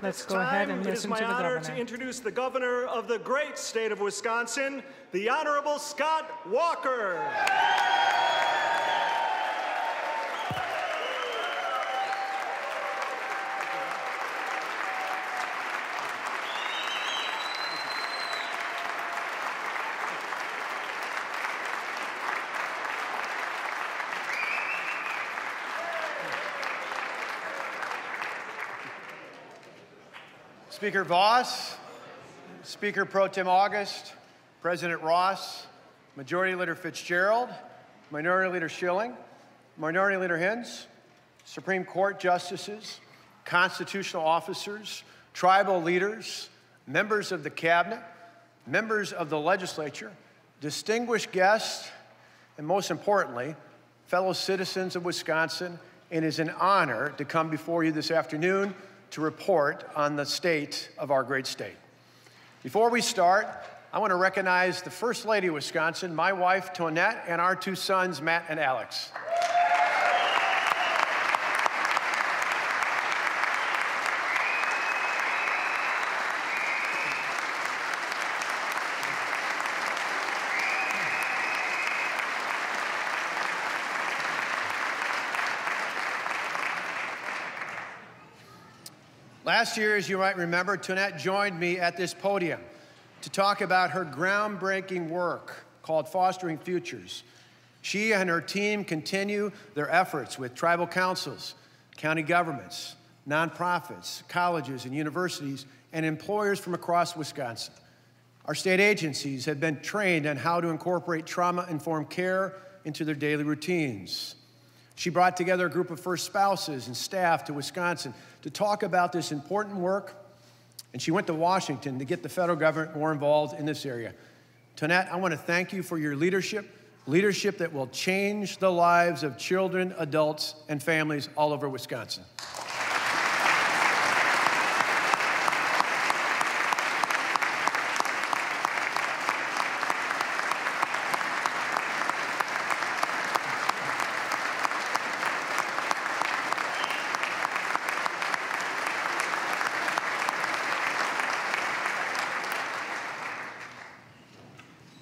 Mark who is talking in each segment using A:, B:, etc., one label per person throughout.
A: Let's go ahead and listen to the governor.
B: It is my honor to introduce the governor of the great state of Wisconsin, the Honorable Scott Walker.
C: Speaker Voss, Speaker Pro Tem August, President Ross, Majority Leader Fitzgerald, Minority Leader Schilling, Minority Leader Hins, Supreme Court Justices, constitutional officers, tribal leaders, members of the Cabinet, members of the legislature, distinguished guests, and most importantly, fellow citizens of Wisconsin. It is an honor to come before you this afternoon to report on the state of our great state. Before we start, I want to recognize the First Lady of Wisconsin, my wife, Tonette, and our two sons, Matt and Alex. Last year, as you might remember, Tonette joined me at this podium to talk about her groundbreaking work called Fostering Futures. She and her team continue their efforts with tribal councils, county governments, nonprofits, colleges and universities, and employers from across Wisconsin. Our state agencies have been trained on how to incorporate trauma-informed care into their daily routines. She brought together a group of first spouses and staff to Wisconsin to talk about this important work, and she went to Washington to get the federal government more involved in this area. Tonette, I want to thank you for your leadership that will change the lives of children, adults, and families all over Wisconsin.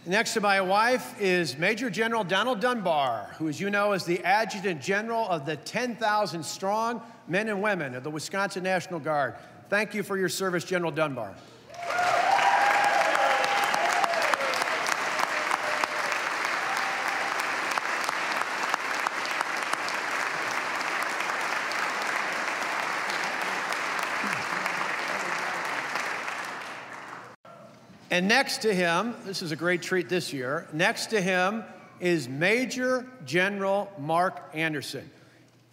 C: Next to my wife is Major General Donald Dunbar, who, as you know, is the Adjutant General of the 10,000 strong men and women of the Wisconsin National Guard. Thank you for your service, General Dunbar. And next to him, this is a great treat this year, next to him is Major General Mark Anderson.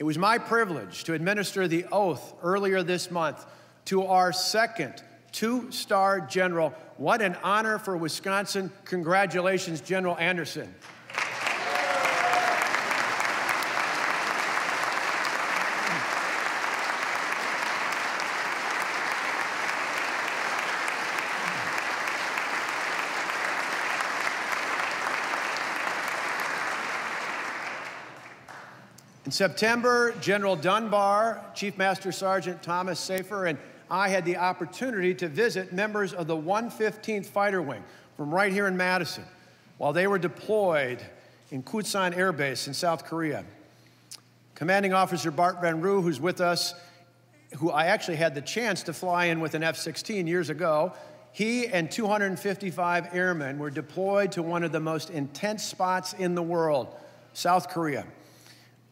C: It was my privilege to administer the oath earlier this month to our second two-star general. What an honor for Wisconsin. Congratulations, General Anderson. In September, General Dunbar, Chief Master Sergeant Thomas Safer, and I had the opportunity to visit members of the 115th Fighter Wing from right here in Madison while they were deployed in Kusan Air Base in South Korea. Commanding Officer Bart Van Roo, who's with us, who I actually had the chance to fly in with an F-16 years ago, he and 255 airmen were deployed to one of the most intense spots in the world, South Korea.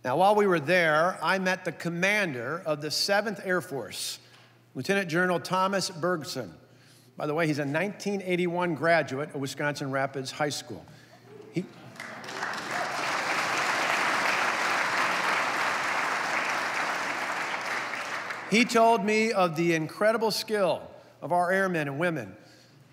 C: Now, while we were there, I met the commander of the 7th Air Force, Lieutenant General Thomas Bergson. By the way, he's a 1981 graduate of Wisconsin Rapids High School. He told me of the incredible skill of our airmen and women.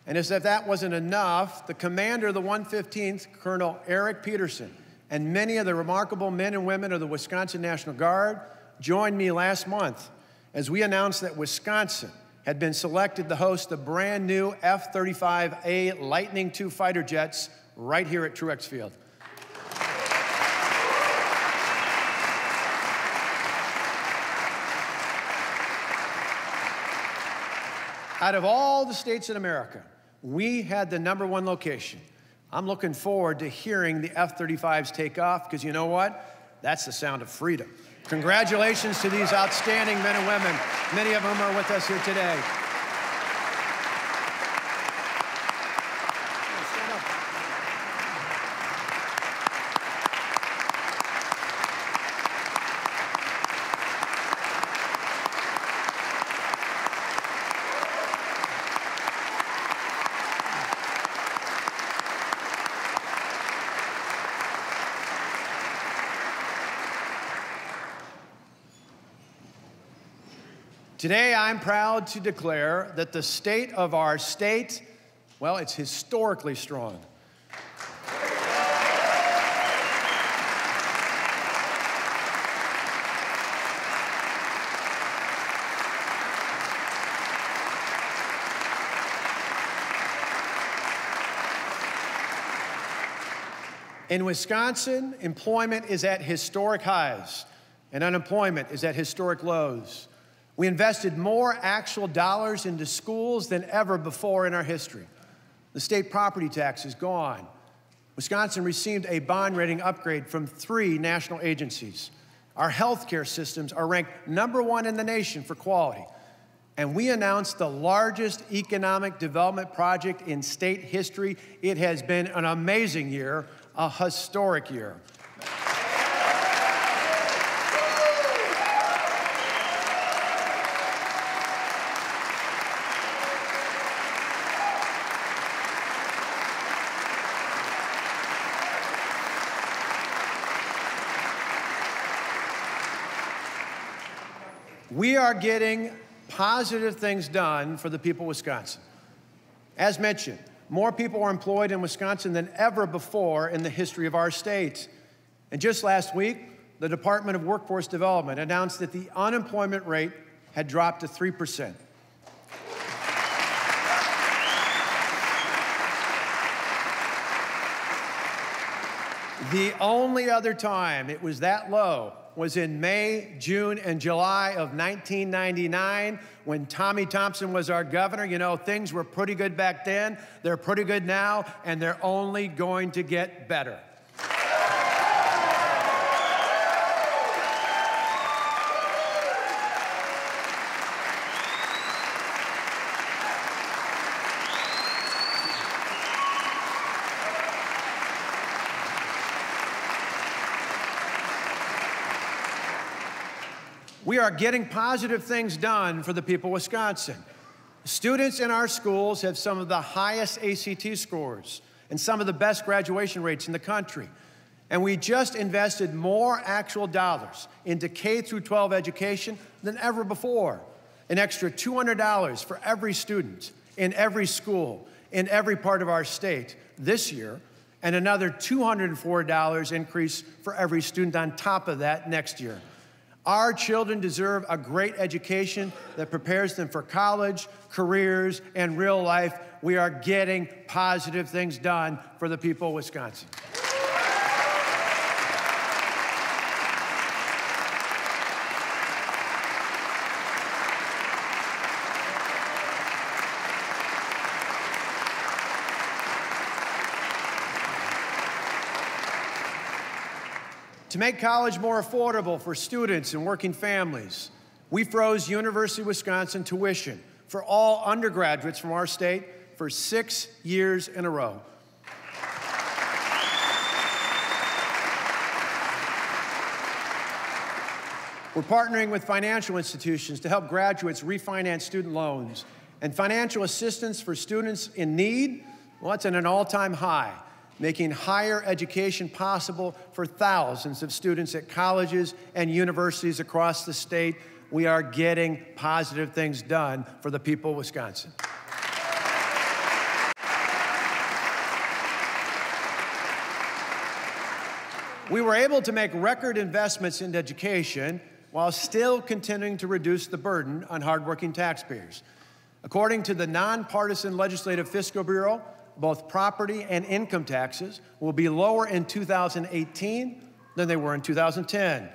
C: And as if that wasn't enough, the commander of the 115th, Colonel Eric Peterson, and many of the remarkable men and women of the Wisconsin National Guard joined me last month as we announced that Wisconsin had been selected to host the brand new F-35A Lightning II fighter jets right here at Truex Field. Out of all the states in America, we had the #1 location. I'm looking forward to hearing the F-35s take off, because you know what? That's the sound of freedom. Congratulations to these outstanding men and women, many of whom are with us here today. Today, I'm proud to declare that the state of our state, well, it's historically strong. In Wisconsin, employment is at historic highs, and unemployment is at historic lows. We invested more actual dollars into schools than ever before in our history. The state property tax is gone. Wisconsin received a bond rating upgrade from 3 national agencies. Our healthcare systems are ranked #1 in the nation for quality. And we announced the largest economic development project in state history. It has been an amazing year, a historic year. We are getting positive things done for the people of Wisconsin. As mentioned, more people are employed in Wisconsin than ever before in the history of our state. And just last week, the Department of Workforce Development announced that the unemployment rate had dropped to 3%. The only other time it was that low was in May, June, and July of 1999 when Tommy Thompson was our governor. You know, things were pretty good back then, they're pretty good now, and they're only going to get better. We are getting positive things done for the people of Wisconsin. Students in our schools have some of the highest ACT scores and some of the best graduation rates in the country. And we just invested more actual dollars into K-12 education than ever before. An extra $200 for every student in every school in every part of our state this year, and another $204 increase for every student on top of that next year. Our children deserve a great education that prepares them for college, careers, and real life. We are getting positive things done for the people of Wisconsin. To make college more affordable for students and working families, we froze University of Wisconsin tuition for all undergraduates from our state for 6 years in a row. We're partnering with financial institutions to help graduates refinance student loans. And financial assistance for students in need, well, it's at an all-time high, making higher education possible for thousands of students at colleges and universities across the state. We are getting positive things done for the people of Wisconsin. We were able to make record investments in education while still continuing to reduce the burden on hardworking taxpayers. According to the Nonpartisan Legislative Fiscal Bureau, both property and income taxes will be lower in 2018 than they were in 2010.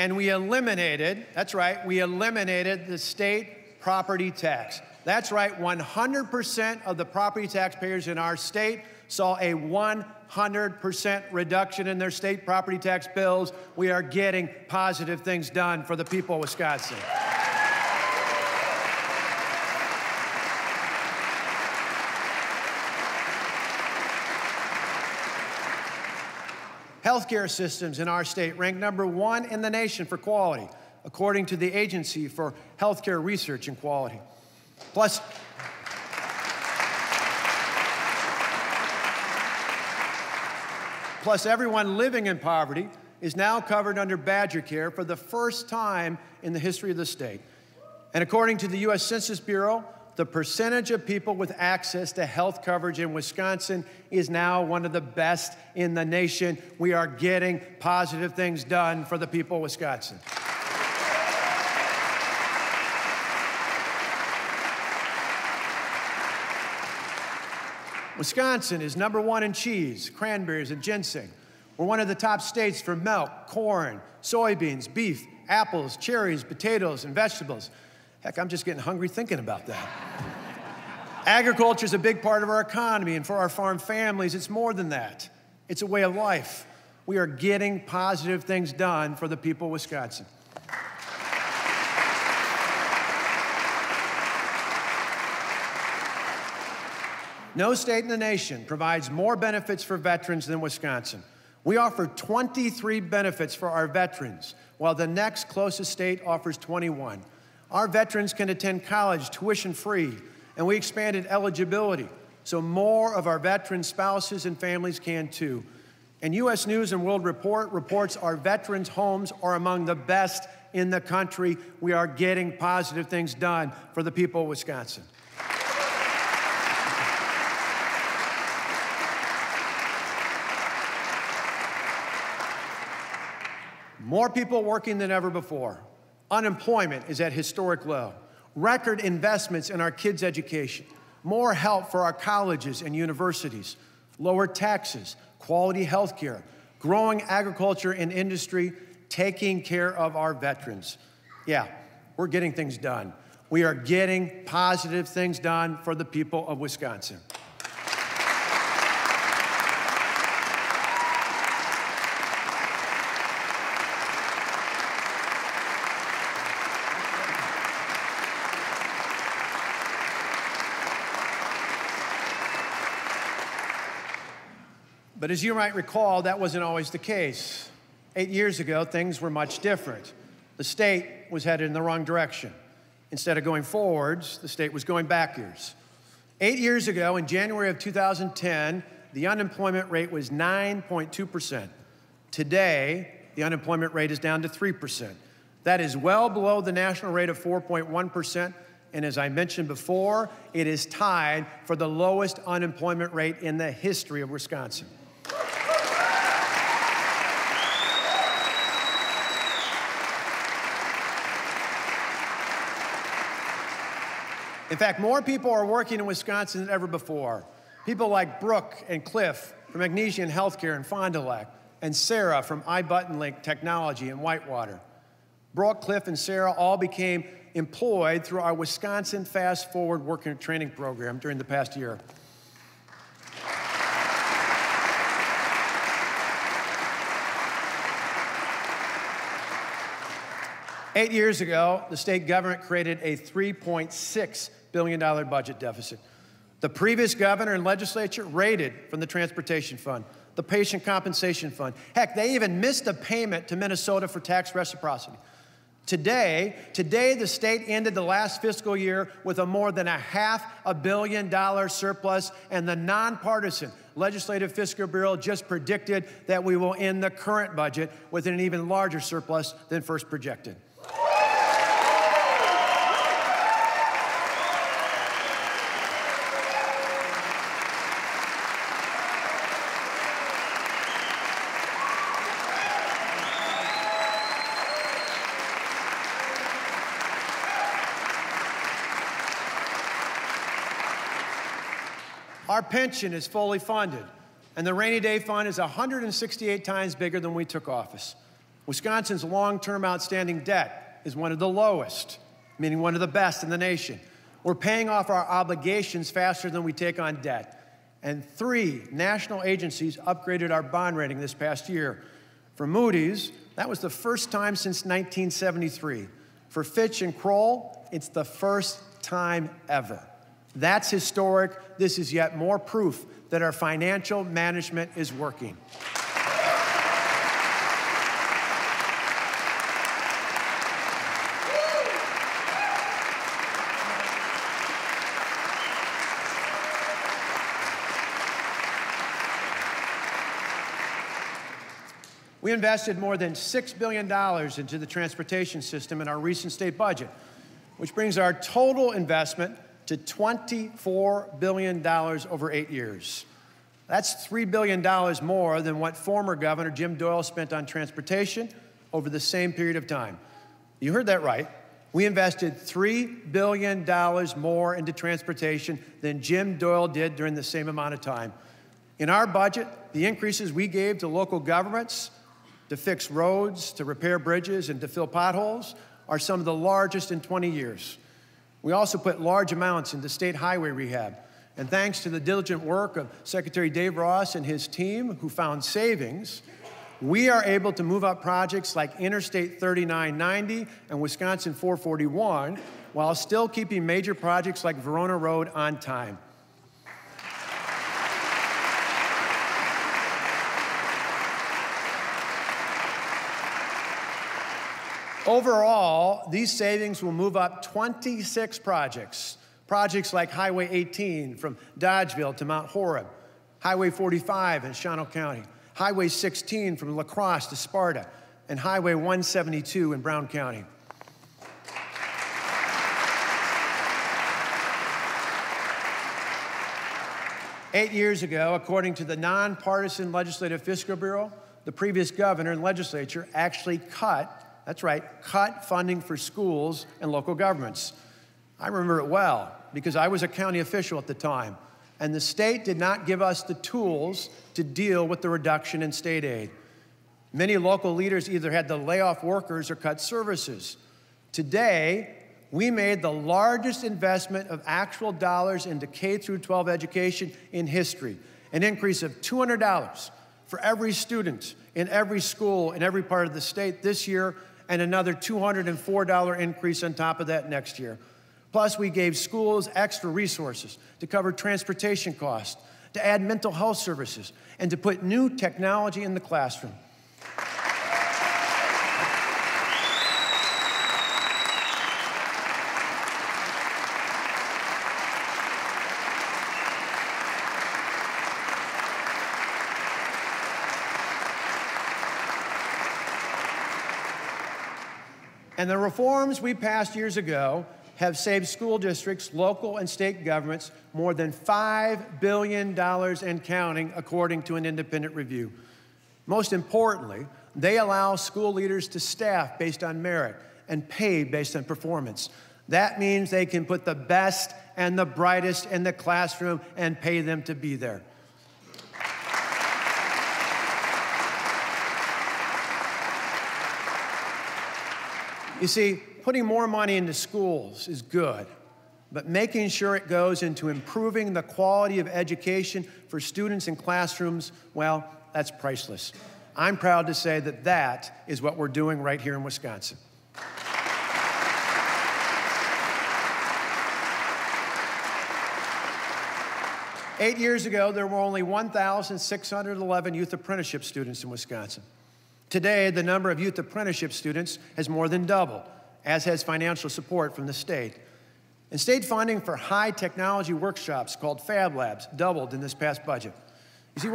C: And we eliminated, that's right, we eliminated the state property tax. That's right, 100% of the property taxpayers in our state saw a 100% reduction in their state property tax bills. We are getting positive things done for the people of Wisconsin. Healthcare systems in our state rank #1 in the nation for quality, according to the Agency for Healthcare Research and Quality. Plus, everyone living in poverty is now covered under Badger Care for the first time in the history of the state. And according to the U.S. Census Bureau, the percentage of people with access to health coverage in Wisconsin is now one of the best in the nation. We are getting positive things done for the people of Wisconsin. Wisconsin is #1 in cheese, cranberries, and ginseng. We're one of the top states for milk, corn, soybeans, beef, apples, cherries, potatoes, and vegetables. Heck, I'm just getting hungry thinking about that. Agriculture is a big part of our economy, and for our farm families, it's more than that. It's a way of life. We are getting positive things done for the people of Wisconsin. No state in the nation provides more benefits for veterans than Wisconsin. We offer 23 benefits for our veterans, while the next closest state offers 21. Our veterans can attend college tuition-free, and we expanded eligibility, so more of our veteran spouses and families can too. And U.S. News and World Report reports our veterans' homes are among the best in the country. We are getting positive things done for the people of Wisconsin. More people working than ever before. Unemployment is at historic low. Record investments in our kids' education. More help for our colleges and universities. Lower taxes, quality health care, growing agriculture and industry, taking care of our veterans. Yeah, we're getting things done. We are getting positive things done for the people of Wisconsin. But as you might recall, that wasn't always the case. 8 years ago, things were much different. The state was headed in the wrong direction. Instead of going forwards, the state was going backwards. 8 years ago, in January of 2010, the unemployment rate was 9.2%. Today, the unemployment rate is down to 3%. That is well below the national rate of 4.1%. And as I mentioned before, it is tied for the lowest unemployment rate in the history of Wisconsin. In fact, more people are working in Wisconsin than ever before. People like Brooke and Cliff from Magnesian Healthcare in Fond du Lac, and Sarah from iButtonLink Technology in Whitewater. Brooke, Cliff, and Sarah all became employed through our Wisconsin Fast Forward Work and Training Program during the past year. Eight years ago, the state government created a $3.6 billion budget deficit. The previous governor and legislature raided from the Transportation Fund, the Patient Compensation Fund. Heck, they even missed a payment to Minnesota for tax reciprocity. Today, the state ended the last fiscal year with a more than $500 million surplus, and the nonpartisan Legislative Fiscal Bureau just predicted that we will end the current budget with an even larger surplus than first projected. Our pension is fully funded, and the rainy day fund is 168 times bigger than when we took office. Wisconsin's long-term outstanding debt is one of the lowest, meaning one of the best in the nation. We're paying off our obligations faster than we take on debt. And 3 national agencies upgraded our bond rating this past year. For Moody's, that was the first time since 1973. For Fitch and Kroll, it's the first time ever. That's historic. This is yet more proof that our financial management is working. We invested more than $6 billion into the transportation system in our recent state budget, which brings our total investment to $24 billion over 8 years. That's $3 billion more than what former Governor Jim Doyle spent on transportation over the same period of time. You heard that right. We invested $3 billion more into transportation than Jim Doyle did during the same amount of time. In our budget, the increases we gave to local governments to fix roads, to repair bridges, and to fill potholes are some of the largest in 20 years. We also put large amounts into state highway rehab. And thanks to the diligent work of Secretary Dave Ross and his team, who found savings, we are able to move up projects like Interstate 3990 and Wisconsin 441 while still keeping major projects like Verona Road on time. Overall, these savings will move up 26 projects. Projects like Highway 18 from Dodgeville to Mount Horeb, Highway 45 in Shawano County, Highway 16 from La Crosse to Sparta, and Highway 172 in Brown County. Eight years ago, according to the nonpartisan Legislative Fiscal Bureau, the previous governor and legislature actually cut, that's right, cut funding for schools and local governments. I remember it well because I was a county official at the time, and the state did not give us the tools to deal with the reduction in state aid. Many local leaders either had to lay off workers or cut services. Today, we made the largest investment of actual dollars into K-12 education in history, an increase of $200 for every student in every school in every part of the state this year, and another $204 increase on top of that next year. Plus, we gave schools extra resources to cover transportation costs, to add mental health services, and to put new technology in the classroom. And the reforms we passed years ago have saved school districts, local and state governments more than $5 billion and counting, according to an independent review. Most importantly, they allow school leaders to staff based on merit and pay based on performance. That means they can put the best and the brightest in the classroom and pay them to be there. You see, putting more money into schools is good, but making sure it goes into improving the quality of education for students in classrooms, well, that's priceless. I'm proud to say that that is what we're doing right here in Wisconsin. Eight years ago, there were only 1,611 youth apprenticeship students in Wisconsin. Today, the number of youth apprenticeship students has more than doubled, as has financial support from the state. And state funding for high technology workshops called Fab Labs doubled in this past budget. You see,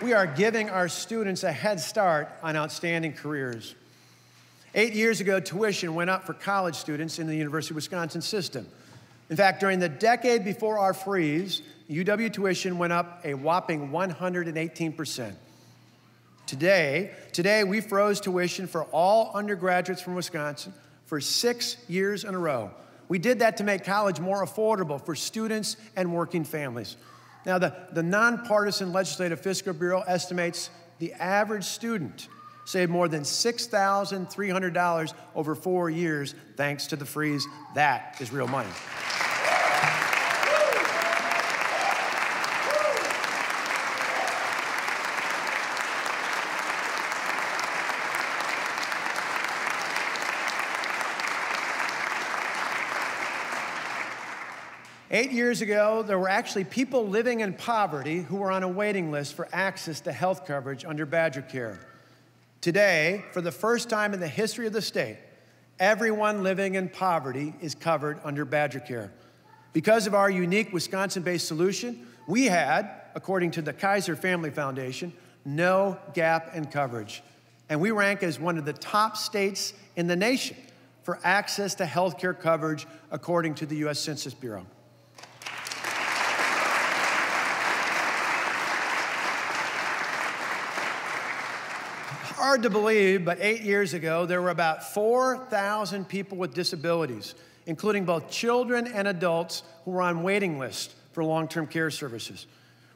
C: we are giving our students a head start on outstanding careers. 8 years ago, tuition went up for college students in the University of Wisconsin system. In fact, during the decade before our freeze, UW tuition went up a whopping 118%. Today we froze tuition for all undergraduates from Wisconsin for 6 years in a row. We did that to make college more affordable for students and working families. Now, the nonpartisan Legislative Fiscal Bureau estimates the average student saved more than $6,300 over 4 years thanks to the freeze. That is real money. 8 years ago, there were actually people living in poverty who were on a waiting list for access to health coverage under Badger Care. Today, for the first time in the history of the state, everyone living in poverty is covered under Badger Care. Because of our unique Wisconsin-based solution, we had, according to the Kaiser Family Foundation, no gap in coverage. And we rank as one of the top states in the nation for access to health care coverage, according to the U.S. Census Bureau. Hard to believe, but 8 years ago, there were about 4,000 people with disabilities, including both children and adults who were on waiting lists for long-term care services.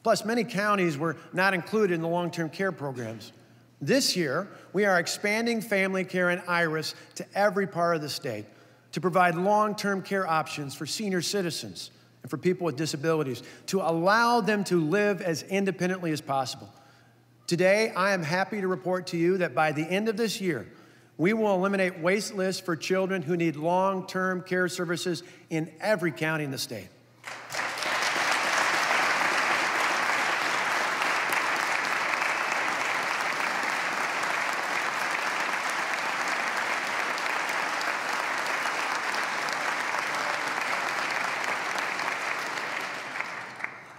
C: Plus, many counties were not included in the long-term care programs. This year, we are expanding family care and IRIS to every part of the state to provide long-term care options for senior citizens and for people with disabilities, to allow them to live as independently as possible. Today, I am happy to report to you that by the end of this year, we will eliminate wait lists for children who need long-term care services in every county in the state.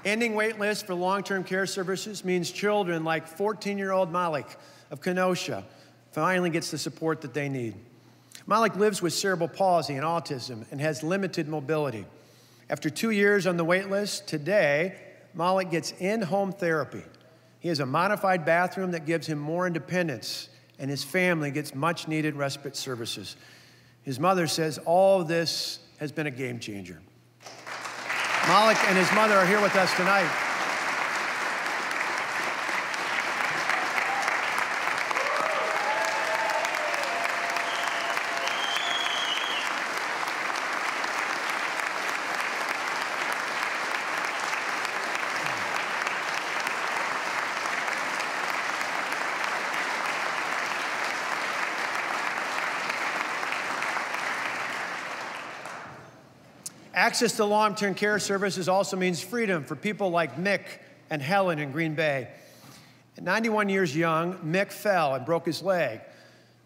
C: Ending wait lists for long-term care services means children like 14-year-old Malik of Kenosha finally gets the support that they need. Malik lives with cerebral palsy and autism and has limited mobility. After 2 years on the wait list, today, Malik gets in-home therapy. He has a modified bathroom that gives him more independence, and his family gets much-needed respite services. His mother says all of this has been a game changer. Malik and his mother are here with us tonight. Access to long-term care services also means freedom for people like Mick and Helen in Green Bay. At 91 years young, Mick fell and broke his leg,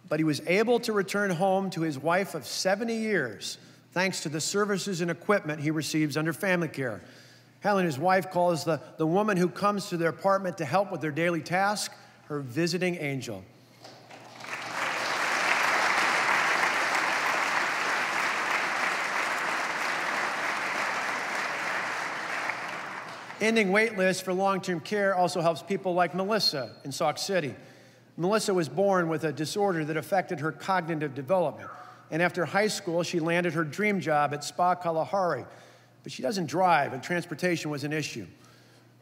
C: but he was able to return home to his wife of 70 years thanks to the services and equipment he receives under family care. Helen, his wife, calls the woman who comes to their apartment to help with their daily task her visiting angel. Ending wait lists for long-term care also helps people like Melissa in Sauk City. Melissa was born with a disorder that affected her cognitive development. And after high school, she landed her dream job at Spa Kalahari. But she doesn't drive, and transportation was an issue.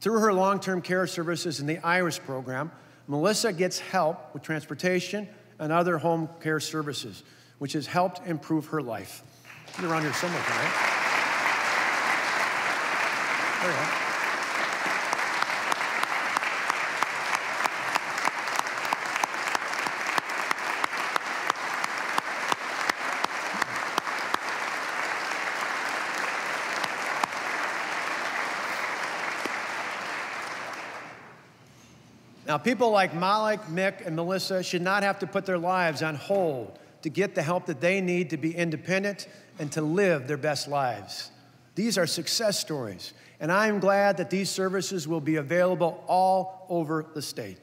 C: Through her long-term care services in the IRIS program, Melissa gets help with transportation and other home care services, which has helped improve her life. You're around here somewhere tonight. There you are. Now, people like Malik, Mick, and Melissa should not have to put their lives on hold to get the help that they need to be independent and to live their best lives. These are success stories, and I am glad that these services will be available all over the state.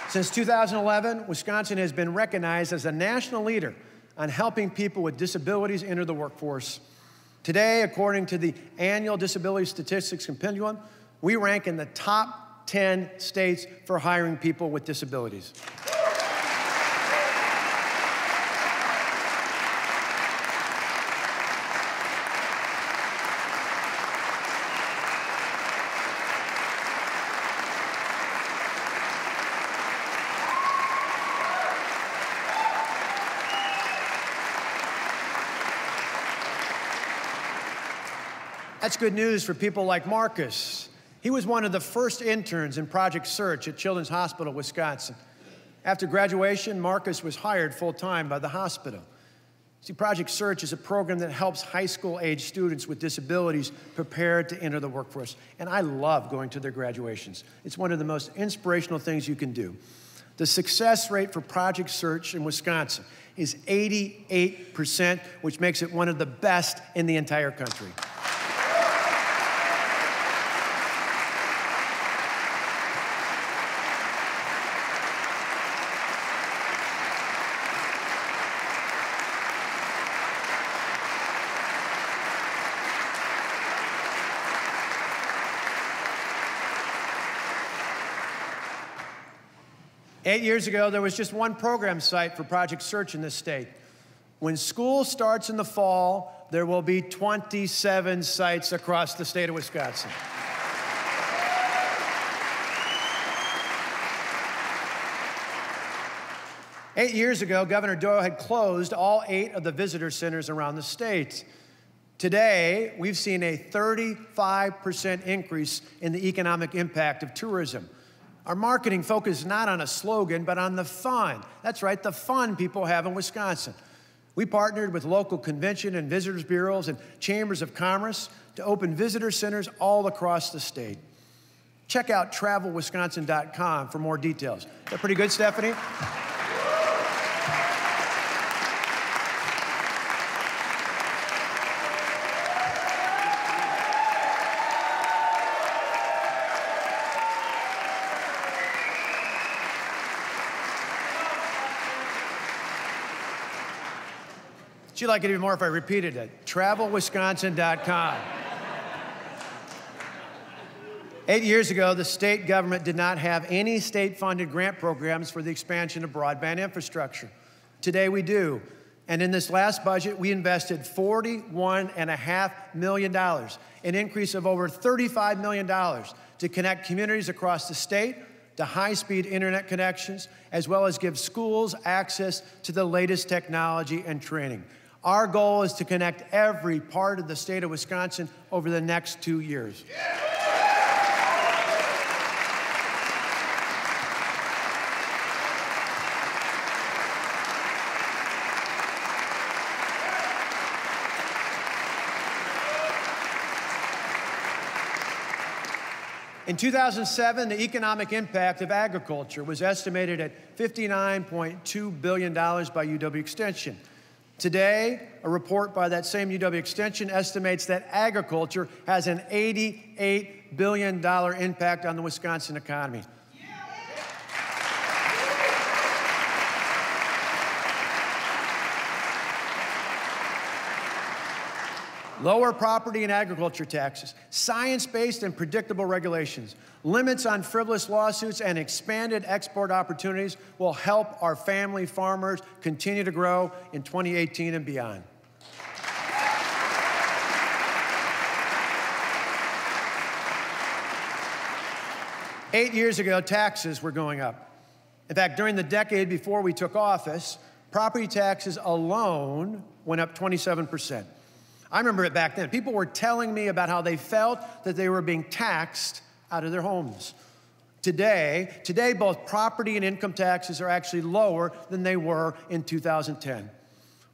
C: Since 2011, Wisconsin has been recognized as a national leader on helping people with disabilities enter the workforce. Today, according to the annual Disability Statistics Compendium, we rank in the top 10 states for hiring people with disabilities. That's good news for people like Marcus. He was one of the first interns in Project Search at Children's Hospital, Wisconsin. After graduation, Marcus was hired full-time by the hospital. See, Project Search is a program that helps high school-age students with disabilities prepare to enter the workforce. And I love going to their graduations. It's one of the most inspirational things you can do. The success rate for Project Search in Wisconsin is 88%, which makes it one of the best in the entire country. 8 years ago, there was just one program site for Project Search in this state. When school starts in the fall, there will be 27 sites across the state of Wisconsin. Eight years ago, Governor Doyle had closed all 8 of the visitor centers around the state. Today, we've seen a 35% increase in the economic impact of tourism. Our marketing focuses not on a slogan, but on the fun. That's right, the fun people have in Wisconsin. We partnered with local convention and visitors bureaus and chambers of commerce to open visitor centers all across the state. Check out travelwisconsin.com for more details. Is that pretty good, Stephanie? She'd like it even more if I repeated it. Travelwisconsin.com. 8 years ago, the state government did not have any state-funded grant programs for the expansion of broadband infrastructure. Today we do. And in this last budget, we invested $41.5 million, an increase of over $35 million to connect communities across the state to high-speed internet connections, as well as give schools access to the latest technology and training. Our goal is to connect every part of the state of Wisconsin over the next 2 years. In 2007, the economic impact of agriculture was estimated at $59.2 billion by UW Extension. Today, a report by that same UW Extension estimates that agriculture has an $88 billion impact on the Wisconsin economy. Lower property and agriculture taxes, science-based and predictable regulations, limits on frivolous lawsuits, and expanded export opportunities will help our family farmers continue to grow in 2018 and beyond. Eight years ago, taxes were going up. In fact, during the decade before we took office, property taxes alone went up 27%. I remember it back then. People were telling me about how they felt that they were being taxed out of their homes. Today, both property and income taxes are actually lower than they were in 2010.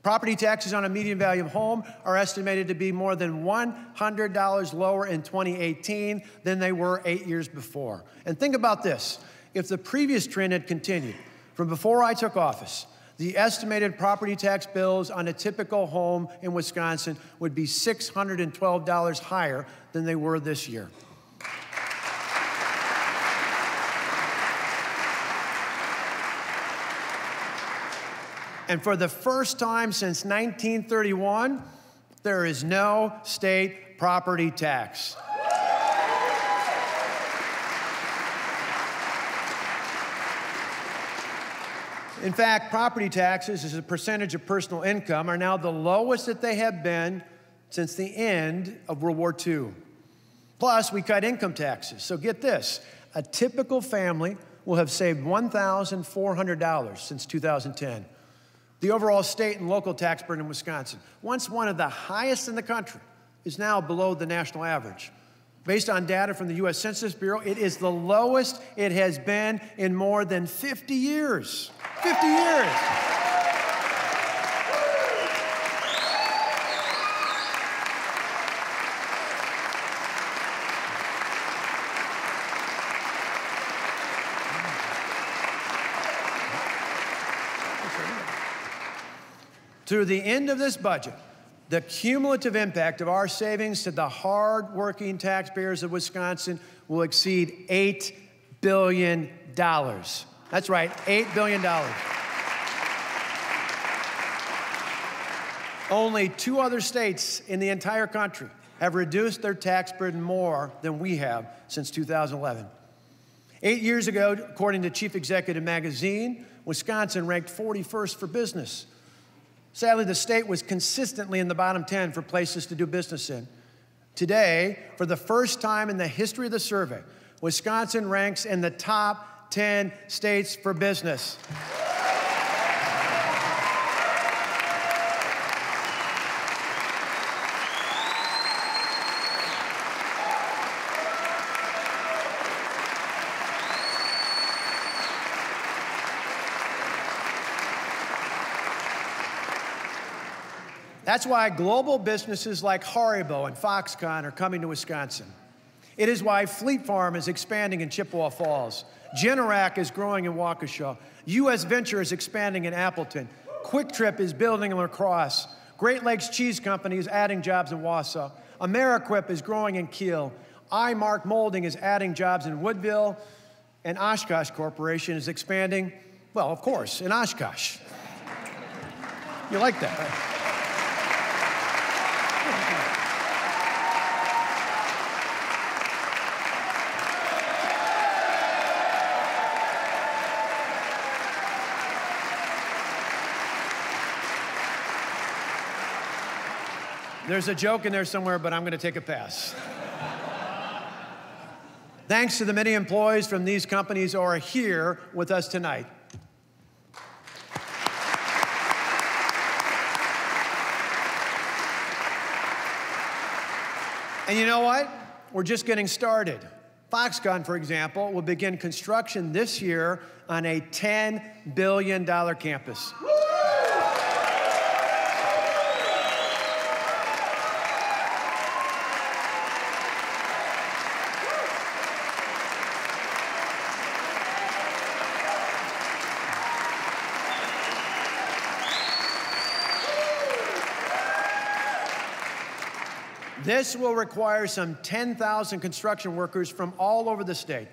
C: Property taxes on a median value of home are estimated to be more than $100 lower in 2018 than they were 8 years before. And think about this. If the previous trend had continued from before I took office, the estimated property tax bills on a typical home in Wisconsin would be $612 higher than they were this year. And for the first time since 1931, there is no state property tax. In fact, property taxes as a percentage of personal income are now the lowest that they have been since the end of World War II. Plus, we cut income taxes. So get this, a typical family will have saved $1,400 since 2010. The overall state and local tax burden in Wisconsin, once one of the highest in the country, is now below the national average. Based on data from the U.S. Census Bureau, it is the lowest it has been in more than 50 years. 50 years. Through the end of this budget, the cumulative impact of our savings to the hard-working taxpayers of Wisconsin will exceed $8 billion. That's right, $8 billion. Only 2 other states in the entire country have reduced their tax burden more than we have since 2011. 8 years ago, according to Chief Executive Magazine, Wisconsin ranked 41st for business. Sadly, the state was consistently in the bottom 10 for places to do business in. Today, for the first time in the history of the survey, Wisconsin ranks in the top 10 states for business. That's why global businesses like Haribo and Foxconn are coming to Wisconsin. It is why Fleet Farm is expanding in Chippewa Falls. Generac is growing in Waukesha. U.S. Venture is expanding in Appleton. Quick Trip is building in La Crosse. Great Lakes Cheese Company is adding jobs in Wausau. Ameriquip is growing in Kiel. iMark Molding is adding jobs in Woodville. And Oshkosh Corporation is expanding, well, of course, in Oshkosh. You like that, right? There's a joke in there somewhere, but I'm going to take a pass. Thanks to the many employees from these companies who are here with us tonight. And you know what? We're just getting started. Foxconn, for example, will begin construction this year on a $10 billion campus. This will require some 10,000 construction workers from all over the state.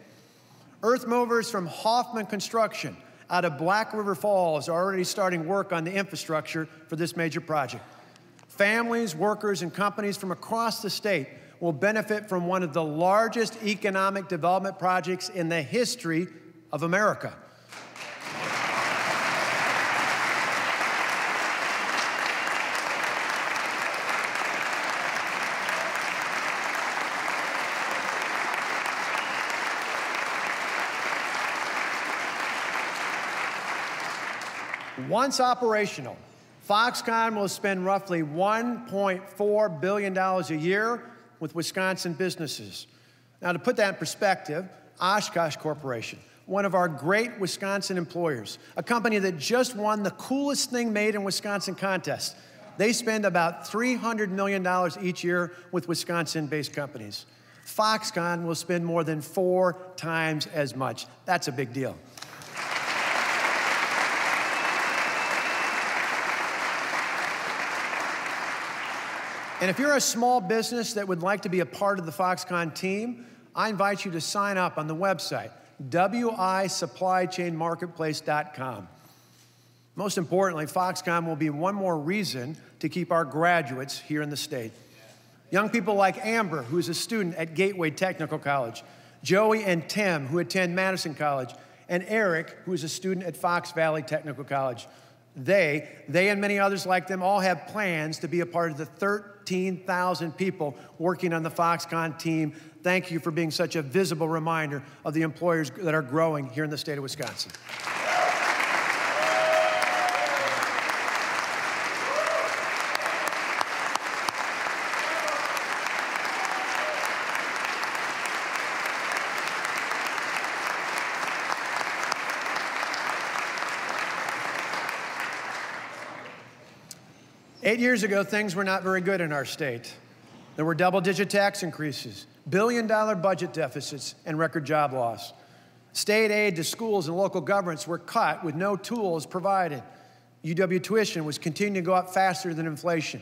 C: Earth movers from Hoffman Construction out of Black River Falls are already starting work on the infrastructure for this major project. Families, workers, and companies from across the state will benefit from one of the largest economic development projects in the history of America. Once operational, Foxconn will spend roughly $1.4 billion a year with Wisconsin businesses. Now, to put that in perspective, Oshkosh Corporation, one of our great Wisconsin employers, a company that just won the coolest thing made in Wisconsin contest, they spend about $300 million each year with Wisconsin-based companies. Foxconn will spend more than 4 times as much. That's a big deal. And if you're a small business that would like to be a part of the Foxconn team, I invite you to sign up on the website, wisupplychainmarketplace.com. Most importantly, Foxconn will be one more reason to keep our graduates here in the state. Young people like Amber, who is a student at Gateway Technical College, Joey and Tim, who attend Madison College, and Eric, who is a student at Fox Valley Technical College. They and many others like them all have plans to be a part of the 13,000 people working on the Foxconn team. Thank you for being such a visible reminder of the employers that are growing here in the state of Wisconsin. 8 years ago, things were not very good in our state. There were double-digit tax increases, billion-dollar budget deficits, and record job loss. State aid to schools and local governments were cut with no tools provided. UW tuition was continuing to go up faster than inflation.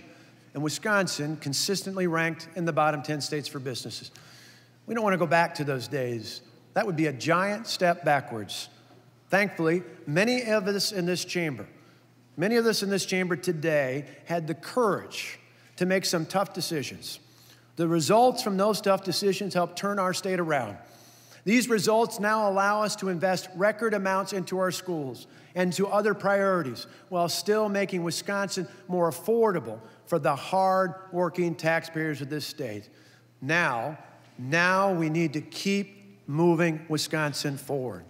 C: And Wisconsin consistently ranked in the bottom 10 states for businesses. We don't want to go back to those days. That would be a giant step backwards. Thankfully, many of us in this chamber today had the courage to make some tough decisions. The results from those tough decisions helped turn our state around. These results now allow us to invest record amounts into our schools and to other priorities while still making Wisconsin more affordable for the hard-working taxpayers of this state. Now we need to keep moving Wisconsin forward.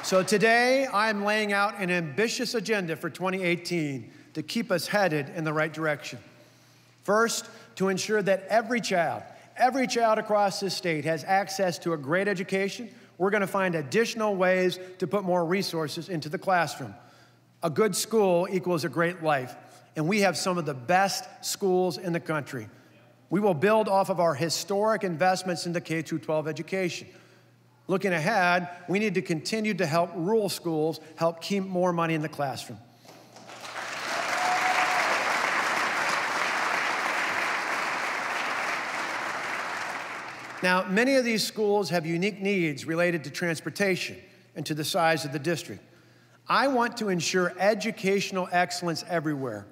C: So today, I'm laying out an ambitious agenda for 2018 to keep us headed in the right direction. First, to ensure that every child across this state has access to a great education, we're going to find additional ways to put more resources into the classroom. A good school equals a great life, and we have some of the best schools in the country. We will build off of our historic investments into K-12 education. Looking ahead, we need to continue to help rural schools help keep more money in the classroom. Now, many of these schools have unique needs related to transportation and to the size of the district. I want to ensure educational excellence everywhere.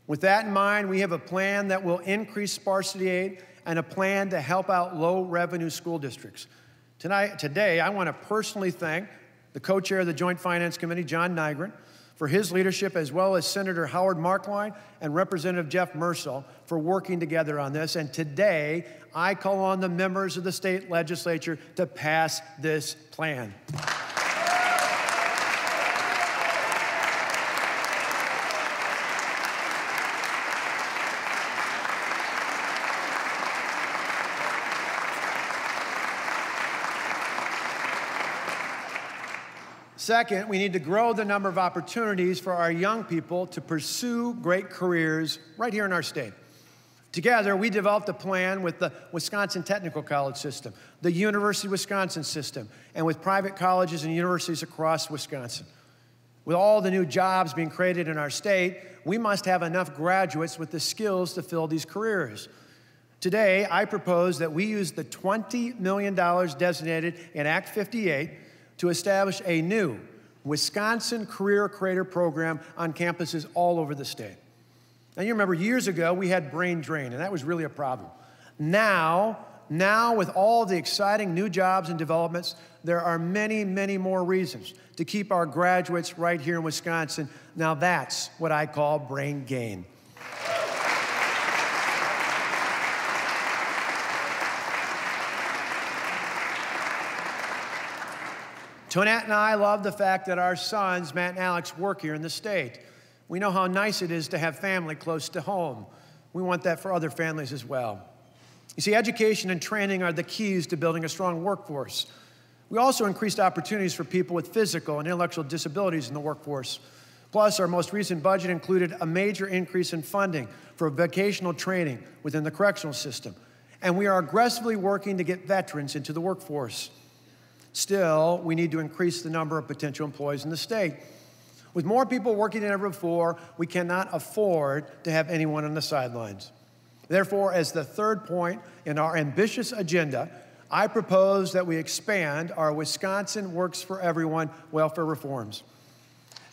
C: With that in mind, we have a plan that will increase sparsity aid and a plan to help out low-revenue school districts. Today, I want to personally thank the co-chair of the Joint Finance Committee, John Nygren, for his leadership, as well as Senator Howard Markline and Representative Jeff Mursell for working together on this. And today, I call on the members of the state legislature to pass this plan. Second, we need to grow the number of opportunities for our young people to pursue great careers right here in our state. Together, we developed a plan with the Wisconsin Technical College system, the University of Wisconsin system, and with private colleges and universities across Wisconsin. With all the new jobs being created in our state, we must have enough graduates with the skills to fill these careers. Today, I propose that we use the $20 million designated in Act 58 to establish a new Wisconsin Career Creator program on campuses all over the state. Now, you remember years ago, we had brain drain, and that was really a problem. Now, with all the exciting new jobs and developments, there are many, many more reasons to keep our graduates right here in Wisconsin. Now, that's what I call brain gain. Tonette and I love the fact that our sons, Matt and Alex, work here in the state. We know how nice it is to have family close to home. We want that for other families as well. You see, education and training are the keys to building a strong workforce. We also increased opportunities for people with physical and intellectual disabilities in the workforce. Plus, our most recent budget included a major increase in funding for vocational training within the correctional system. And we are aggressively working to get veterans into the workforce. Still, we need to increase the number of potential employees in the state. With more people working than ever before, we cannot afford to have anyone on the sidelines. Therefore, as the third point in our ambitious agenda, I propose that we expand our Wisconsin Works for Everyone welfare reforms.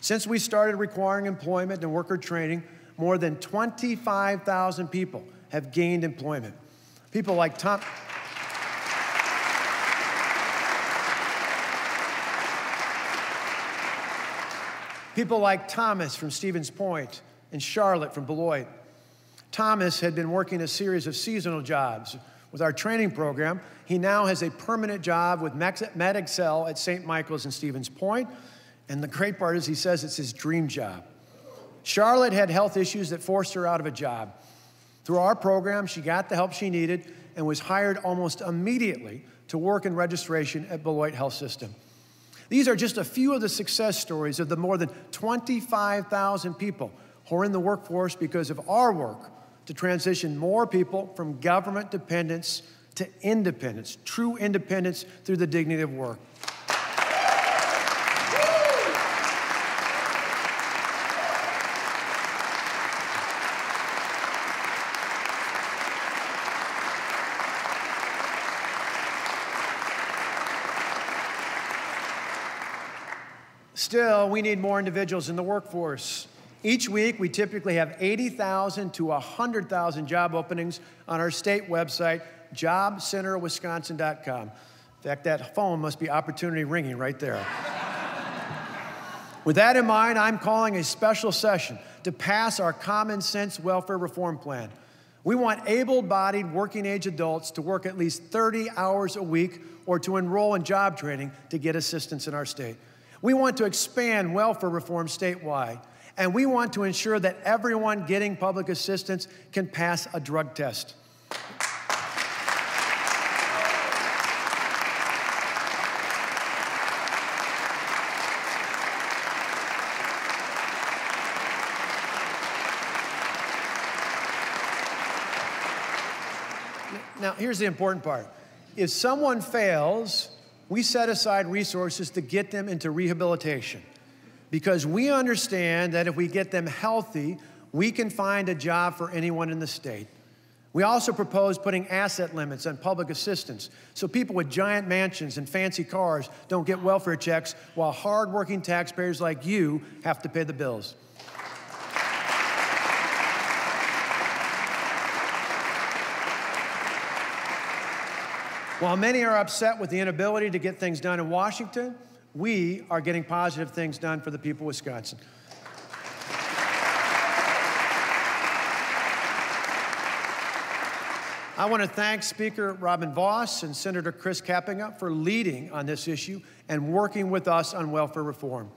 C: Since we started requiring employment and worker training, more than 25,000 people have gained employment. People like Thomas from Stevens Point and Charlotte from Beloit. Thomas had been working a series of seasonal jobs. With our training program, he now has a permanent job with MedExcel at St. Michael's and Stevens Point. And the great part is he says it's his dream job. Charlotte had health issues that forced her out of a job. Through our program, she got the help she needed and was hired almost immediately to work in registration at Beloit Health System. These are just a few of the success stories of the more than 25,000 people who are in the workforce because of our work to transition more people from government dependence to independence, true independence through the dignity of work. Still, we need more individuals in the workforce. Each week, we typically have 80,000 to 100,000 job openings on our state website, jobcenterwisconsin.com. In fact, that phone must be opportunity ringing right there. With that in mind, I'm calling a special session to pass our common sense welfare reform plan. We want able-bodied working-age adults to work at least 30 hours a week or to enroll in job training to get assistance in our state. We want to expand welfare reform statewide, and we want to ensure that everyone getting public assistance can pass a drug test. Now, here's the important part. If someone fails, we set aside resources to get them into rehabilitation because we understand that if we get them healthy, we can find a job for anyone in the state. We also propose putting asset limits on public assistance so people with giant mansions and fancy cars don't get welfare checks while hardworking taxpayers like you have to pay the bills. While many are upset with the inability to get things done in Washington, we are getting positive things done for the people of Wisconsin. I want to thank Speaker Robin Vos and Senator Chris Kapenga for leading on this issue and working with us on welfare reform.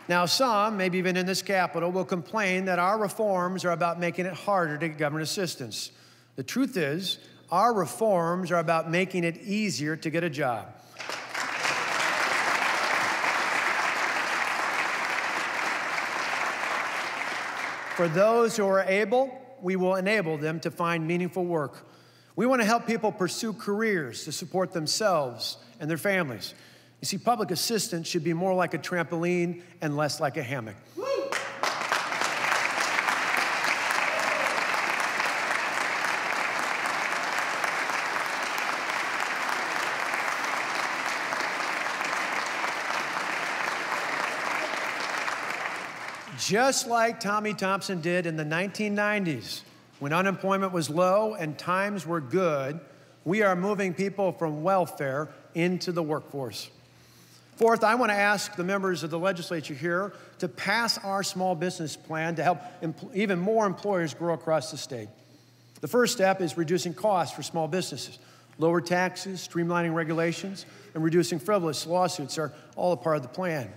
C: Now, some, maybe even in this Capitol, will complain that our reforms are about making it harder to get government assistance. The truth is, our reforms are about making it easier to get a job. For those who are able, we will enable them to find meaningful work. We want to help people pursue careers to support themselves and their families. You see, public assistance should be more like a trampoline and less like a hammock. Just like Tommy Thompson did in the 1990s, when unemployment was low and times were good, we are moving people from welfare into the workforce. Fourth, I want to ask the members of the legislature here to pass our small business plan to help even more employers grow across the state. The first step is reducing costs for small businesses. Lower taxes, streamlining regulations, and reducing frivolous lawsuits are all a part of the plan.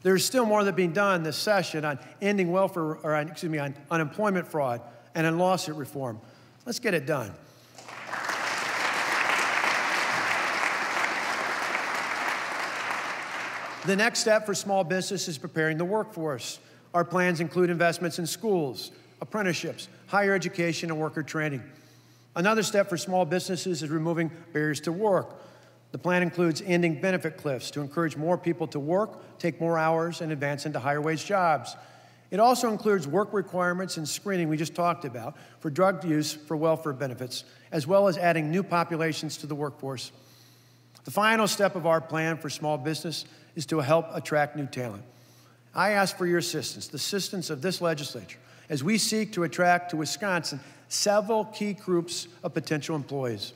C: There's still more that's being done this session on ending welfare, or on unemployment fraud and on lawsuit reform. Let's get it done. The next step for small business is preparing the workforce. Our plans include investments in schools, apprenticeships, higher education, and worker training. Another step for small businesses is removing barriers to work. The plan includes ending benefit cliffs to encourage more people to work, take more hours, and advance into higher wage jobs. It also includes work requirements and screening we just talked about for drug use for welfare benefits, as well as adding new populations to the workforce. The final step of our plan for small business is to help attract new talent. I ask for your assistance, the assistance of this legislature, as we seek to attract to Wisconsin several key groups of potential employees: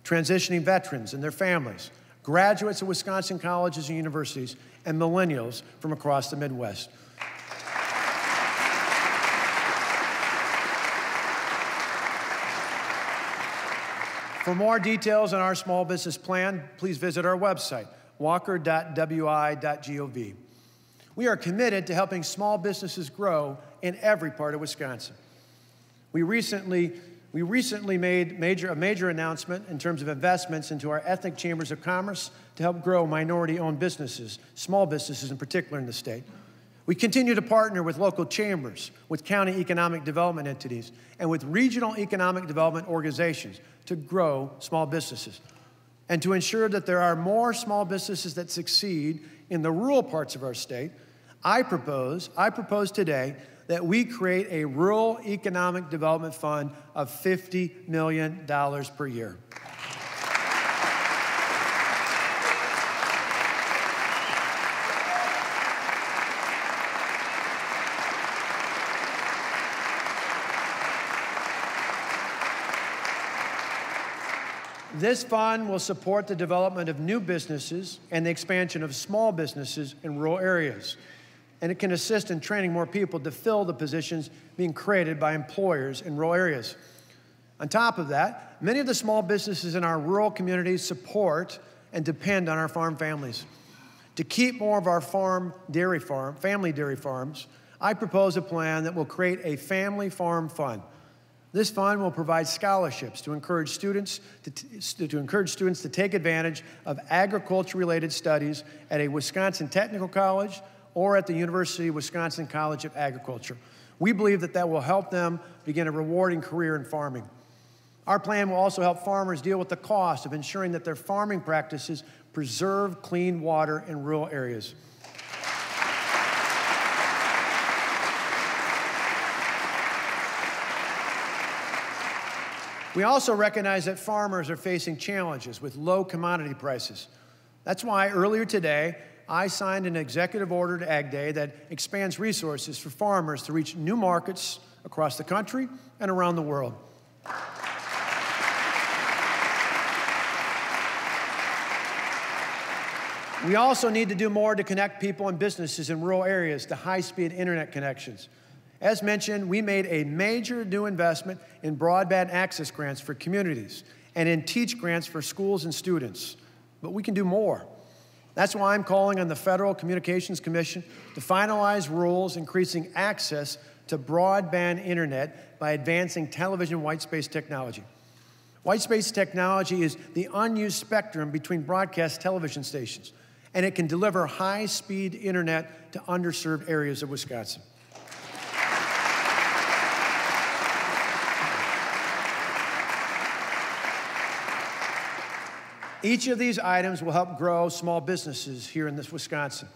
C: transitioning veterans and their families, graduates of Wisconsin colleges and universities, and millennials from across the Midwest. For more details on our small business plan, please visit our website, walker.wi.gov. We are committed to helping small businesses grow in every part of Wisconsin. We recently made a major announcement in terms of investments into our ethnic chambers of commerce to help grow minority-owned businesses, small businesses in particular in the state. We continue to partner with local chambers, with county economic development entities, and with regional economic development organizations to grow small businesses. And to ensure that there are more small businesses that succeed in the rural parts of our state, I propose today that we create a Rural Economic Development Fund of $50 million per year. This fund will support the development of new businesses and the expansion of small businesses in rural areas. And it can assist in training more people to fill the positions being created by employers in rural areas. On top of that, many of the small businesses in our rural communities support and depend on our farm families. To keep more of our family dairy farms, I propose a plan that will create a family farm fund. This fund will provide scholarships to encourage students to take advantage of agriculture-related studies at a Wisconsin Technical College or at the University of Wisconsin College of Agriculture. We believe that will help them begin a rewarding career in farming. Our plan will also help farmers deal with the cost of ensuring that their farming practices preserve clean water in rural areas. We also recognize that farmers are facing challenges with low commodity prices. That's why earlier today, I signed an executive order to Ag Day that expands resources for farmers to reach new markets across the country and around the world. We also need to do more to connect people and businesses in rural areas to high-speed internet connections. As mentioned, we made a major new investment in broadband access grants for communities and in teach grants for schools and students. But we can do more. That's why I'm calling on the Federal Communications Commission to finalize rules increasing access to broadband internet by advancing television white space technology. White space technology is the unused spectrum between broadcast television stations, and it can deliver high-speed internet to underserved areas of Wisconsin. Each of these items will help grow small businesses here in Wisconsin.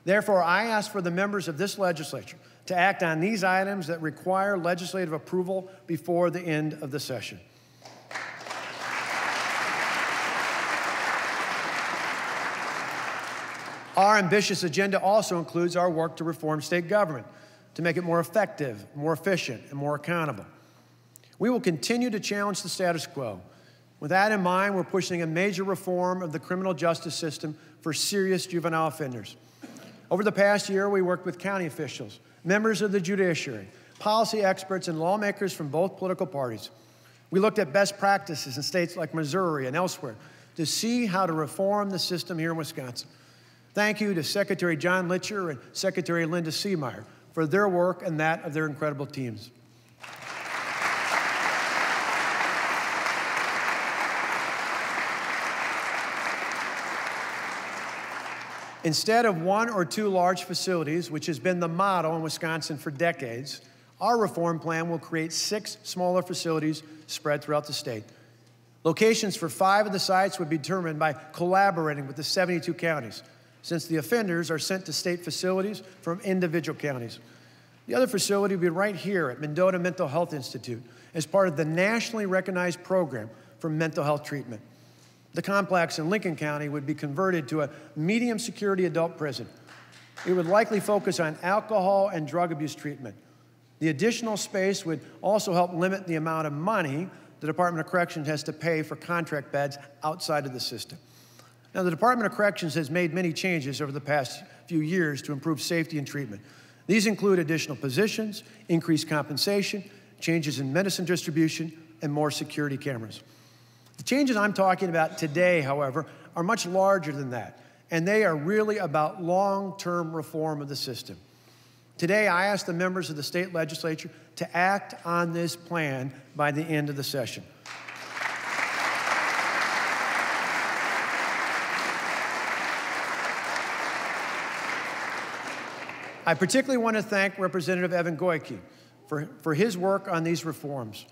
C: Therefore, I ask for the members of this legislature to act on these items that require legislative approval before the end of the session. Our ambitious agenda also includes our work to reform state government, to make it more effective, more efficient, and more accountable. We will continue to challenge the status quo. With that in mind, we're pushing a major reform of the criminal justice system for serious juvenile offenders. Over the past year, we worked with county officials, members of the judiciary, policy experts, and lawmakers from both political parties. We looked at best practices in states like Missouri and elsewhere to see how to reform the system here in Wisconsin. Thank you to Secretary John Litcher and Secretary Linda Seemeyer for their work and that of their incredible teams. Instead of one or two large facilities, which has been the model in Wisconsin for decades, our reform plan will create 6 smaller facilities spread throughout the state. Locations for 5 of the sites would be determined by collaborating with the 72 counties, since the offenders are sent to state facilities from individual counties. The other facility would be right here at Mendota Mental Health Institute as part of the nationally recognized program for mental health treatment. The complex in Lincoln County would be converted to a medium security adult prison. It would likely focus on alcohol and drug abuse treatment. The additional space would also help limit the amount of money the Department of Corrections has to pay for contract beds outside of the system. Now, the Department of Corrections has made many changes over the past few years to improve safety and treatment. These include additional positions, increased compensation, changes in medicine distribution, and more security cameras. The changes I'm talking about today, however, are much larger than that and they are really about long-term reform of the system. Today, I ask the members of the state legislature to act on this plan by the end of the session. I particularly want to thank Representative Evan Goyke for his work on these reforms.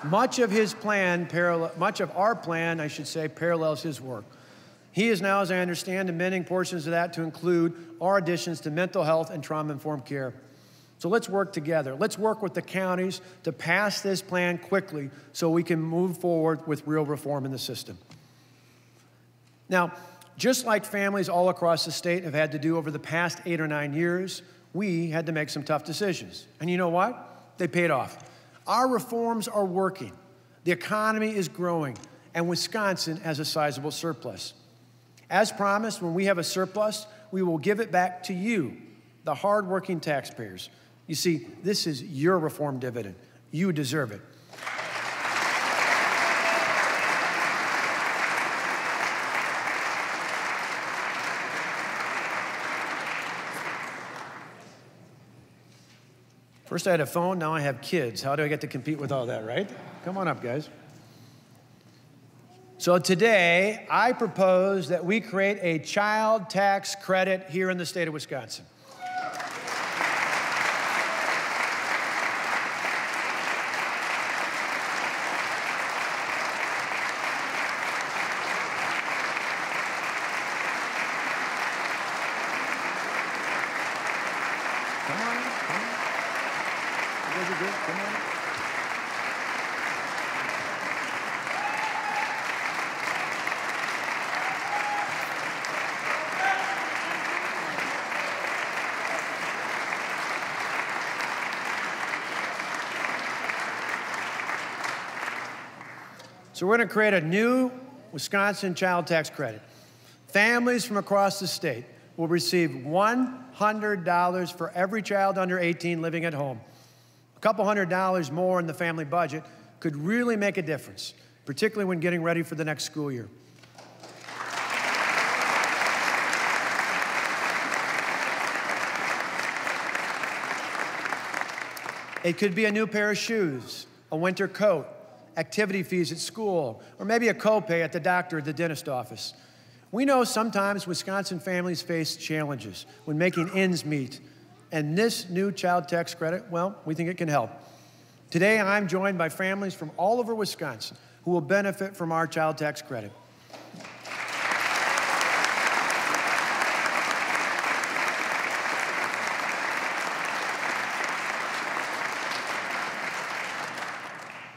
C: Much of our plan, I should say, parallels his work. He is now, as I understand, amending portions of that to include our additions to mental health and trauma-informed care. So let's work together. Let's work with the counties to pass this plan quickly so we can move forward with real reform in the system. Now, just like families all across the state have had to do over the past 8 or 9 years, we had to make some tough decisions. And you know what? They paid off. Our reforms are working. The economy is growing, and Wisconsin has a sizable surplus. As promised, when we have a surplus, we will give it back to you, the hardworking taxpayers. You see, this is your reform dividend. You deserve it. First I had a phone, now I have kids. How do I get to compete with all that, right? Come on up, guys. So today, I propose that we create a child tax credit here in the state of Wisconsin. Come on. You guys are good, come on. So we're going to create a new Wisconsin child tax credit. Families from across the state will receive $100 for every child under 18 living at home. A couple $100 more in the family budget could really make a difference, particularly when getting ready for the next school year. It could be a new pair of shoes, a winter coat, activity fees at school, or maybe a copay at the doctor or the dentist office. We know sometimes Wisconsin families face challenges when making ends meet, and this new child tax credit, well, we think it can help. Today, I'm joined by families from all over Wisconsin who will benefit from our child tax credit.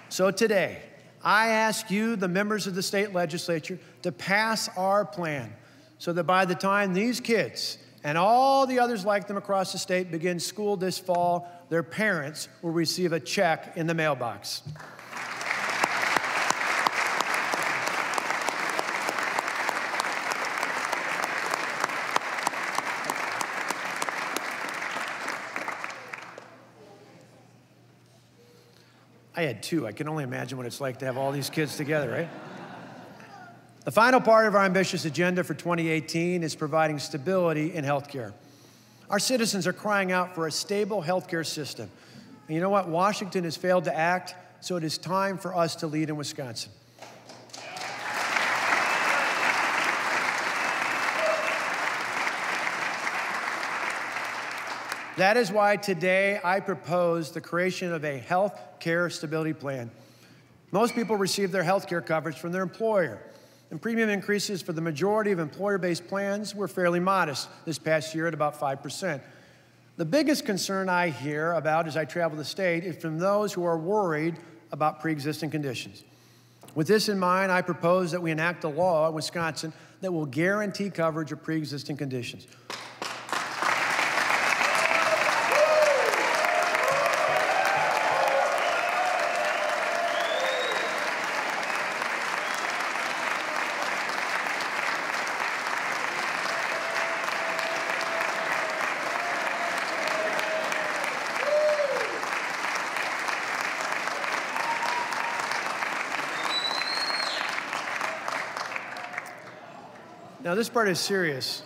C: So today, I ask you, the members of the state legislature, to pass our plan so that by the time these kids and all the others like them across the state begin school this fall, their parents will receive a check in the mailbox. I had 2. I can only imagine what it's like to have all these kids together, right? The final part of our ambitious agenda for 2018 is providing stability in healthcare. Our citizens are crying out for a stable healthcare system. And you know what? Washington has failed to act, so it is time for us to lead in Wisconsin. That is why today I propose the creation of a health care stability plan. Most people receive their health care coverage from their employer, and premium increases for the majority of employer-based plans were fairly modest this past year at about 5%. The biggest concern I hear about as I travel the state is from those who are worried about pre-existing conditions. With this in mind, I propose that we enact a law in Wisconsin that will guarantee coverage of pre-existing conditions. Now, this part is serious.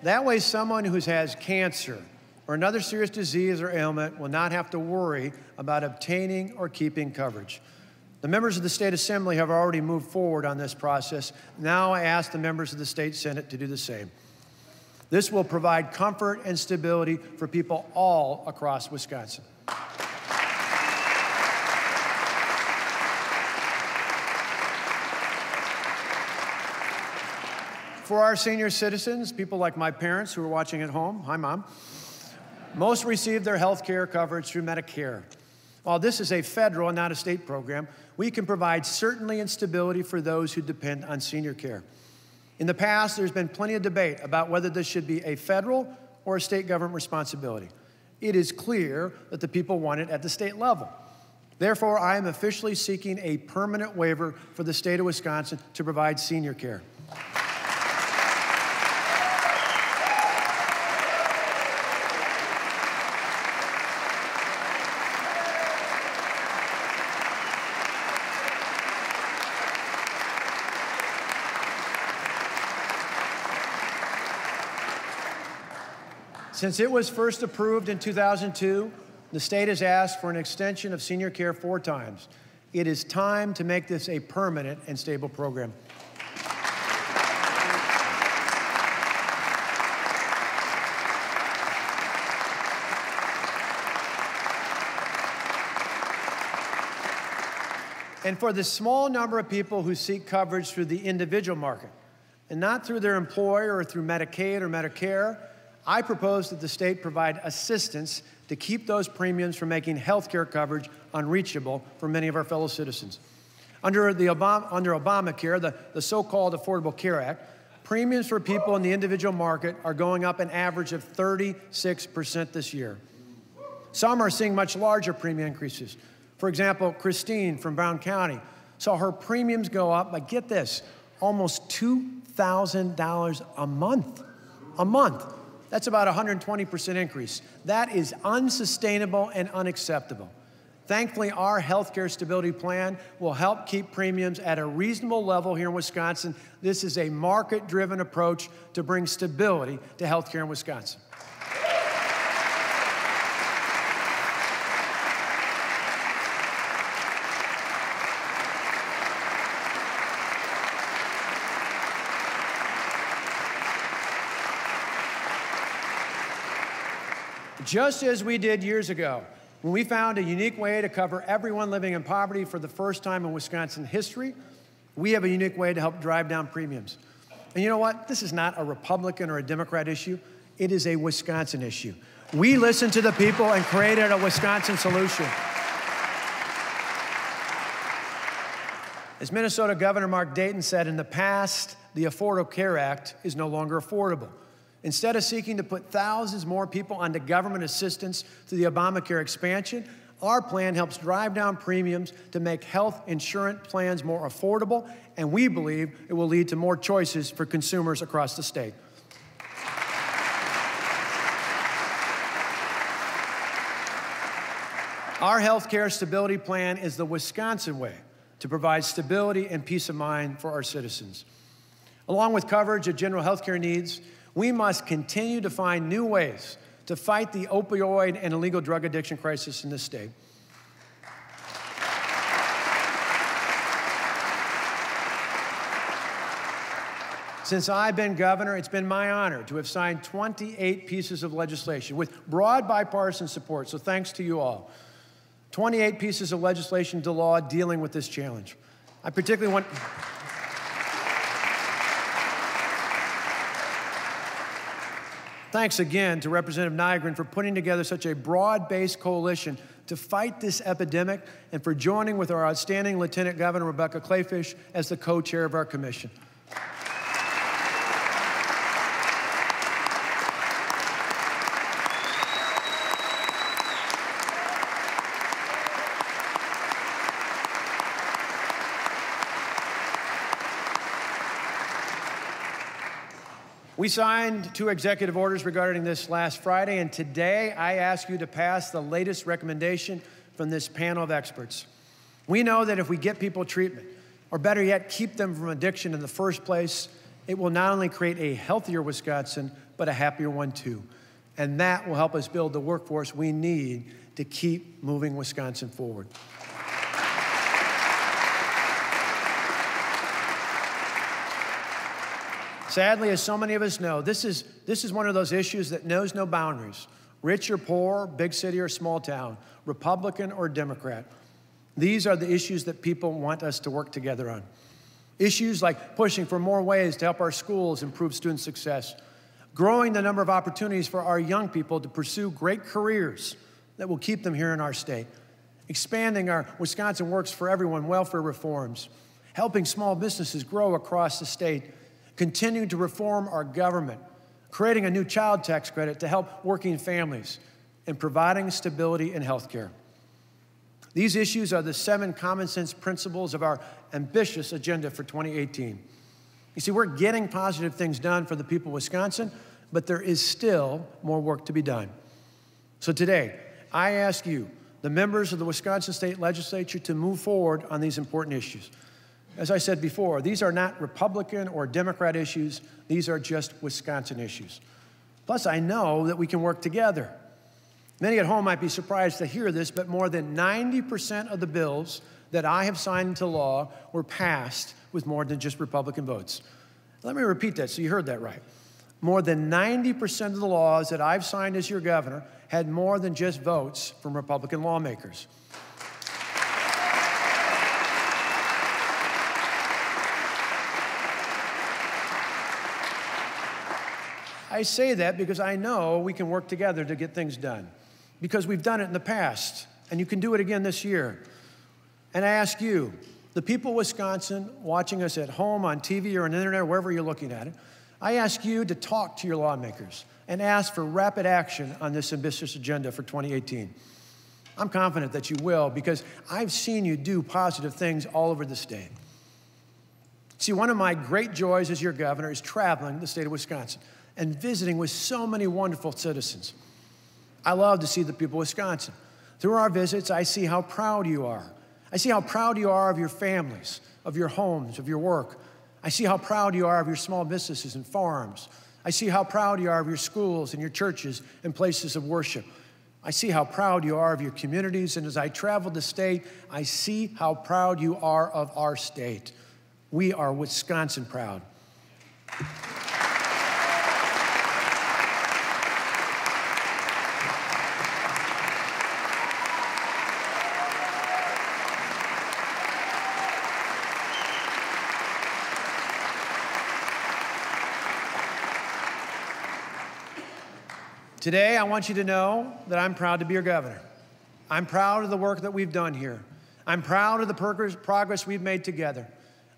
C: That way, someone who has cancer or another serious disease or ailment will not have to worry about obtaining or keeping coverage. The members of the State Assembly have already moved forward on this process. Now I ask the members of the State Senate to do the same. This will provide comfort and stability for people all across Wisconsin. For our senior citizens, people like my parents who are watching at home, hi, Mom, most receive their health care coverage through Medicare. While this is a federal and not a state program, we can provide certainty and stability for those who depend on senior care. In the past, there's been plenty of debate about whether this should be a federal or a state government responsibility. It is clear that the people want it at the state level. Therefore, I am officially seeking a permanent waiver for the state of Wisconsin to provide senior care. Since it was first approved in 2002, the state has asked for an extension of senior care 4 times. It is time to make this a permanent and stable program. And for the small number of people who seek coverage through the individual market, and not through their employer or through Medicaid or Medicare, I propose that the state provide assistance to keep those premiums from making health care coverage unreachable for many of our fellow citizens. Under Obamacare, the so-called Affordable Care Act, premiums for people in the individual market are going up an average of 36% this year. Some are seeing much larger premium increases. For example, Christine from Brown County saw her premiums go up, but get this, almost $2,000 a month. A month. That's about a 120% increase. That is unsustainable and unacceptable. Thankfully, our health care stability plan will help keep premiums at a reasonable level here in Wisconsin. This is a market-driven approach to bring stability to health care in Wisconsin. Just as we did years ago, when we found a unique way to cover everyone living in poverty for the first time in Wisconsin history, we have a unique way to help drive down premiums. And you know what? This is not a Republican or a Democrat issue. It is a Wisconsin issue. We listened to the people and created a Wisconsin solution. As Minnesota Governor Mark Dayton said in the past, the Affordable Care Act is no longer affordable. Instead of seeking to put thousands more people onto government assistance through the Obamacare expansion, our plan helps drive down premiums to make health insurance plans more affordable, and we believe it will lead to more choices for consumers across the state. Our health care stability plan is the Wisconsin way to provide stability and peace of mind for our citizens. Along with coverage of general health care needs, we must continue to find new ways to fight the opioid and illegal drug addiction crisis in this state. Since I've been governor, it's been my honor to have signed 28 pieces of legislation with broad bipartisan support, so thanks to you all. 28 pieces of legislation to law dealing with this challenge. I particularly want... Thanks again to Representative Nygren for putting together such a broad-based coalition to fight this epidemic and for joining with our outstanding Lieutenant Governor Rebecca Kleefisch as the co-chair of our commission. We signed 2 executive orders regarding this last Friday, and today I ask you to pass the latest recommendation from this panel of experts. We know that if we get people treatment, or better yet, keep them from addiction in the first place, It will not only create a healthier Wisconsin, but a happier one too. And that will help us build the workforce we need to keep moving Wisconsin forward. Sadly, as so many of us know, this is one of those issues that knows no boundaries. Rich or poor, big city or small town, Republican or Democrat. These are the issues that people want us to work together on. Issues like pushing for more ways to help our schools improve student success, growing the number of opportunities for our young people to pursue great careers that will keep them here in our state, expanding our Wisconsin Works for Everyone welfare reforms, helping small businesses grow across the state, continuing to reform our government, creating a new child tax credit to help working families, and providing stability in health care. These issues are the 7 common sense principles of our ambitious agenda for 2018. You see, we're getting positive things done for the people of Wisconsin, but there is still more work to be done. So today, I ask you, the members of the Wisconsin State Legislature, to move forward on these important issues. As I said before, these are not Republican or Democrat issues. These are just Wisconsin issues. Plus, I know that we can work together. Many at home might be surprised to hear this, but more than 90% of the bills that I have signed into law were passed with more than just Republican votes. Let me repeat that so you heard that right. More than 90% of the laws that I've signed as your governor had more than just votes from Republican lawmakers. I say that because I know we can work together to get things done, because we've done it in the past, and you can do it again this year. And I ask you, the people of Wisconsin watching us at home, on TV, or on the internet, or wherever you're looking at it, I ask you to talk to your lawmakers and ask for rapid action on this ambitious agenda for 2018. I'm confident that you will, because I've seen you do positive things all over the state. See, one of my great joys as your governor is traveling the state of Wisconsin and visiting with so many wonderful citizens. I love to see the people of Wisconsin. Through our visits, I see how proud you are. I see how proud you are of your families, of your homes, of your work. I see how proud you are of your small businesses and farms. I see how proud you are of your schools and your churches and places of worship. I see how proud you are of your communities, and as I travel the state, I see how proud you are of our state. We are Wisconsin proud. Today, I want you to know that I'm proud to be your governor. I'm proud of the work that we've done here. I'm proud of the progress we've made together.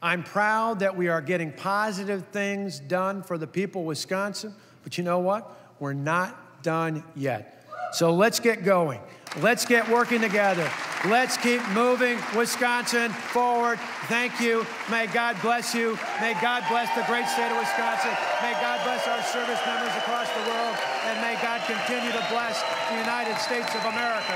C: I'm proud that we are getting positive things done for the people of Wisconsin. But you know what? We're not done yet. So let's get going. Let's get working together. Let's keep moving Wisconsin forward. Thank you. May God bless you. May God bless the great state of Wisconsin. May God bless our service members across the world. And may God continue to bless the United States of America.